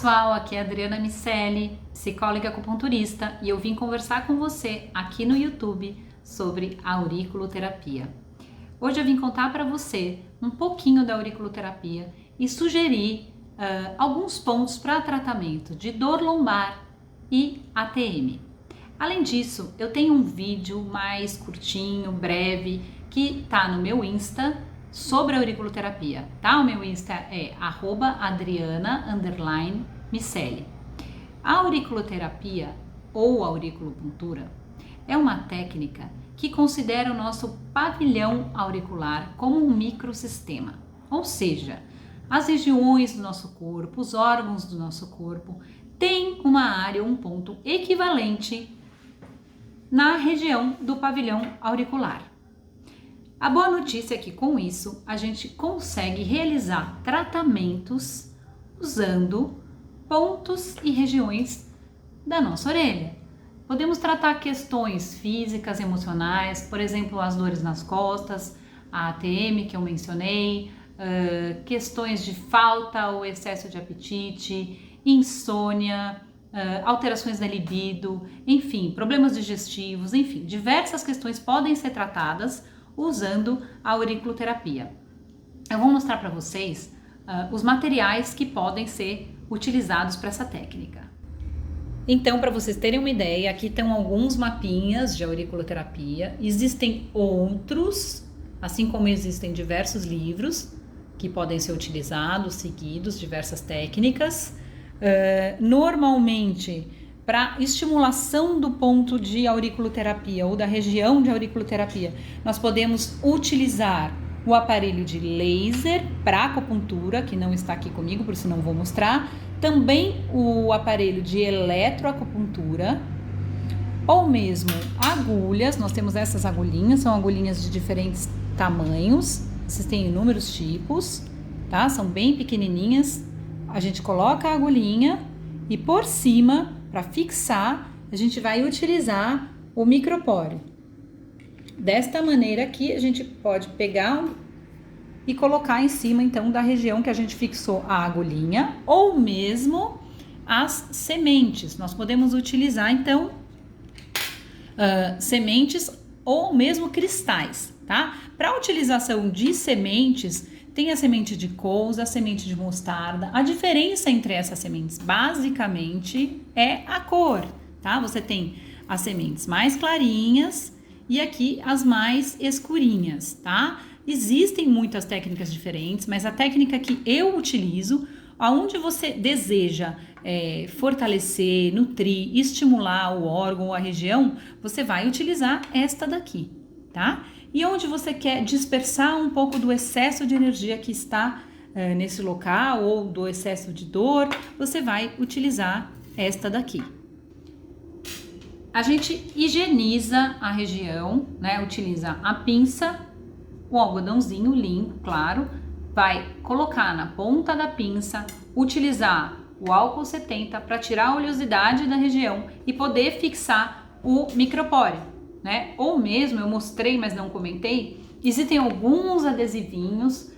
pessoal, aqui é a Adriana Miceli, psicóloga e acupunturista, e eu vim conversar com você aqui no YouTube sobre auriculoterapia. Hoje eu vim contar para você um pouquinho da auriculoterapia e sugerir alguns pontos para tratamento de dor lombar e ATM. Além disso, eu tenho um vídeo mais curtinho, breve, que está no meu Insta sobre auriculoterapia, tá? O meu Insta é @adriana_miceli. A auriculoterapia ou auriculopuntura é uma técnica que considera o nosso pavilhão auricular como um microsistema, ou seja, as regiões do nosso corpo, os órgãos do nosso corpo têm uma área, um ponto equivalente na região do pavilhão auricular. A boa notícia é que com isso a gente consegue realizar tratamentos usando pontos e regiões da nossa orelha. Podemos tratar questões físicas, emocionais, por exemplo, as dores nas costas, a ATM que eu mencionei, questões de falta ou excesso de apetite, insônia, alterações da libido, enfim, problemas digestivos, enfim, diversas questões podem ser tratadas usando a auriculoterapia. Eu vou mostrar para vocês os materiais que podem ser utilizados para essa técnica. Então, para vocês terem uma ideia, aqui estão alguns mapinhas de auriculoterapia. Existem outros, assim como existem diversos livros que podem ser utilizados, seguidos, diversas técnicas. Normalmente, para estimulação do ponto de auriculoterapia ou da região de auriculoterapia, nós podemos utilizar o aparelho de laser para acupuntura, que não está aqui comigo, por isso não vou mostrar. Também o aparelho de eletroacupuntura, ou mesmo agulhas. Nós temos essas agulhinhas, são agulhinhas de diferentes tamanhos, existem inúmeros tipos, tá? São bem pequenininhas. A gente coloca a agulhinha e por cima, para fixar, a gente vai utilizar o micropore. Desta maneira aqui, a gente pode pegar e colocar em cima, então, da região que a gente fixou a agulhinha, ou mesmo as sementes. Nós podemos utilizar, então, sementes ou mesmo cristais, tá? Para utilização de sementes, tem a semente de couve, a semente de mostarda. A diferença entre essas sementes, basicamente, é a cor, tá? Você tem as sementes mais clarinhas e aqui as mais escurinhas, tá? Existem muitas técnicas diferentes, mas a técnica que eu utilizo, aonde você deseja fortalecer, nutrir, estimular o órgão ou a região, você vai utilizar esta daqui, tá? E onde você quer dispersar um pouco do excesso de energia que está nesse local ou do excesso de dor, você vai utilizar esta daqui. A gente higieniza a região, né? Utiliza a pinça, o algodãozinho limpo, claro, vai colocar na ponta da pinça, utilizar o álcool 70 para tirar a oleosidade da região e poder fixar o micropore, né? Ou mesmo, eu mostrei, mas não comentei, existem alguns adesivinhos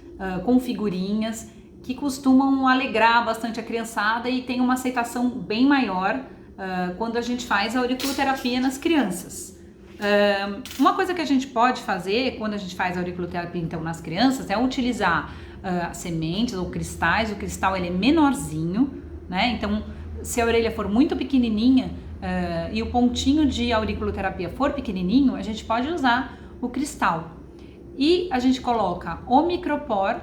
com figurinhas que costumam alegrar bastante a criançada e tem uma aceitação bem maior quando a gente faz a auriculoterapia nas crianças. Uma coisa que a gente pode fazer quando a gente faz a auriculoterapia então nas crianças é utilizar sementes ou cristais. O cristal ele é menorzinho, né? Então se a orelha for muito pequenininha e o pontinho de auriculoterapia for pequenininho, a gente pode usar o cristal e a gente coloca o micropore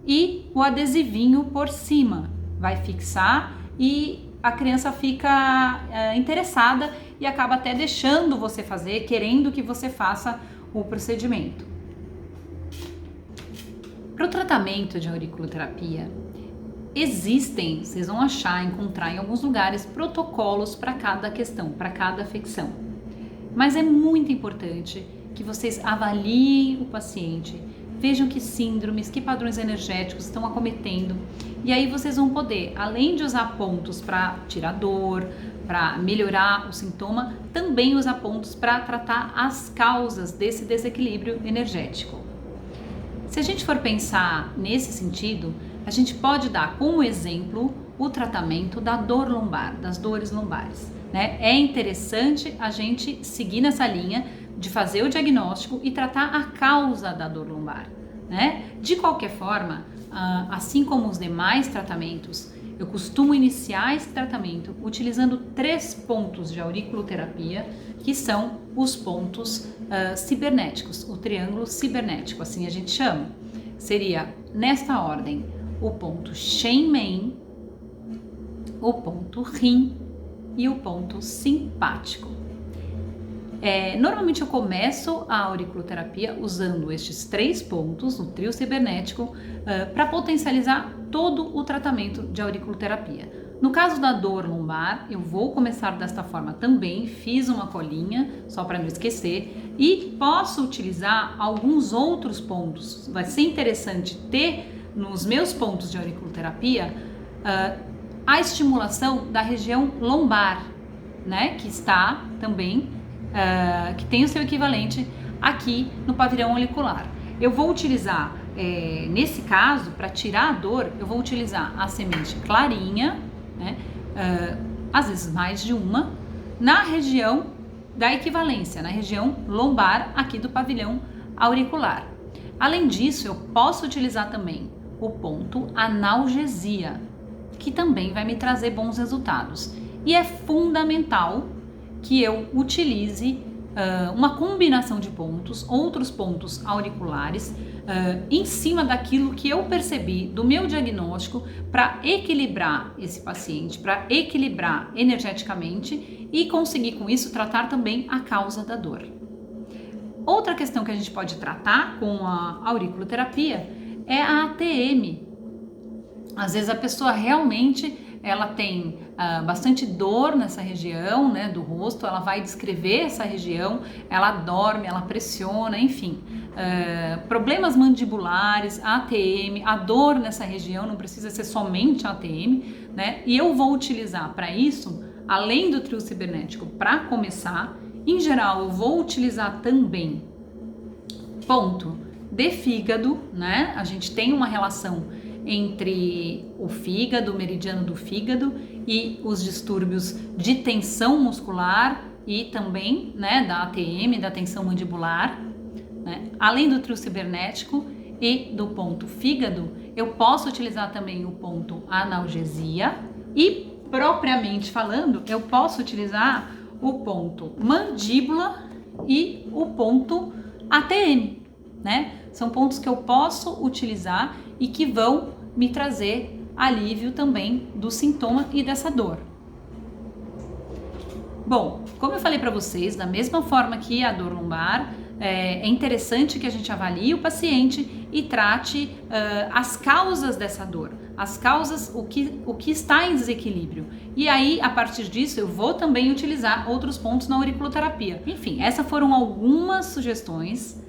e o adesivinho por cima, vai fixar e a criança fica interessada e acaba até deixando você fazer, querendo que você faça o procedimento. Para o tratamento de auriculoterapia, existem, vocês vão encontrar em alguns lugares, protocolos para cada questão, para cada afecção. Mas é muito importante que vocês avaliem o paciente, vejam que síndromes, que padrões energéticos estão acometendo. E aí vocês vão poder, além de usar pontos para tirar dor, para melhorar o sintoma, também usar pontos para tratar as causas desse desequilíbrio energético. Se a gente for pensar nesse sentido, a gente pode dar como exemplo o tratamento da dor lombar, das dores lombares, né? É interessante a gente seguir nessa linha de fazer o diagnóstico e tratar a causa da dor lombar, né? De qualquer forma, assim como os demais tratamentos, eu costumo iniciar esse tratamento utilizando 3 pontos de auriculoterapia, que são os pontos cibernéticos, o triângulo cibernético, assim a gente chama. Seria, nesta ordem, o ponto Shenmen, o ponto Rin e o ponto simpático. Normalmente eu começo a auriculoterapia usando estes 3 pontos, no trio cibernético, para potencializar todo o tratamento de auriculoterapia. No caso da dor lombar, eu vou começar desta forma também, fiz uma colinha, só para não esquecer, e posso utilizar alguns outros pontos. Vai ser interessante ter nos meus pontos de auriculoterapia a estimulação da região lombar, né, que está também, que tem o seu equivalente aqui no pavilhão auricular. Eu vou utilizar, nesse caso, para tirar a dor, eu vou utilizar a semente clarinha, né, às vezes mais de uma, na região da equivalência, na região lombar aqui do pavilhão auricular. Além disso, eu posso utilizar também o ponto analgesia, que também vai me trazer bons resultados. E é fundamental que eu utilize uma combinação de pontos, outros pontos auriculares, em cima daquilo que eu percebi do meu diagnóstico, para equilibrar esse paciente, para equilibrar energeticamente e conseguir com isso tratar também a causa da dor. Outra questão que a gente pode tratar com a auriculoterapia é a ATM. Às vezes a pessoa realmente ela tem bastante dor nessa região, né, do rosto, ela vai descrever essa região, ela dorme, ela pressiona, enfim. Problemas mandibulares, ATM, a dor nessa região, não precisa ser somente ATM, né? E eu vou utilizar para isso, além do trio cibernético, para começar, em geral eu vou utilizar também ponto de fígado, né? A gente tem uma relação entre o fígado, o meridiano do fígado e os distúrbios de tensão muscular e também, né, da ATM, da tensão mandibular, né? Além do trio cibernético e do ponto fígado, eu posso utilizar também o ponto analgesia e, propriamente falando, eu posso utilizar o ponto mandíbula e o ponto ATM, né? São pontos que eu posso utilizar e que vão me trazer alívio também do sintoma e dessa dor. Bom, como eu falei para vocês, da mesma forma que a dor lombar, é interessante que a gente avalie o paciente e trate as causas dessa dor, as causas, o que está em desequilíbrio. E aí, a partir disso, eu vou também utilizar outros pontos na auriculoterapia. Enfim, essas foram algumas sugestões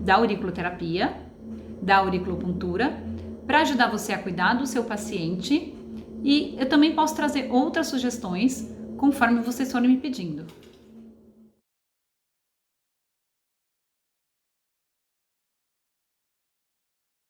da auriculoterapia, da auriculopuntura, para ajudar você a cuidar do seu paciente, e eu também posso trazer outras sugestões conforme vocês forem me pedindo.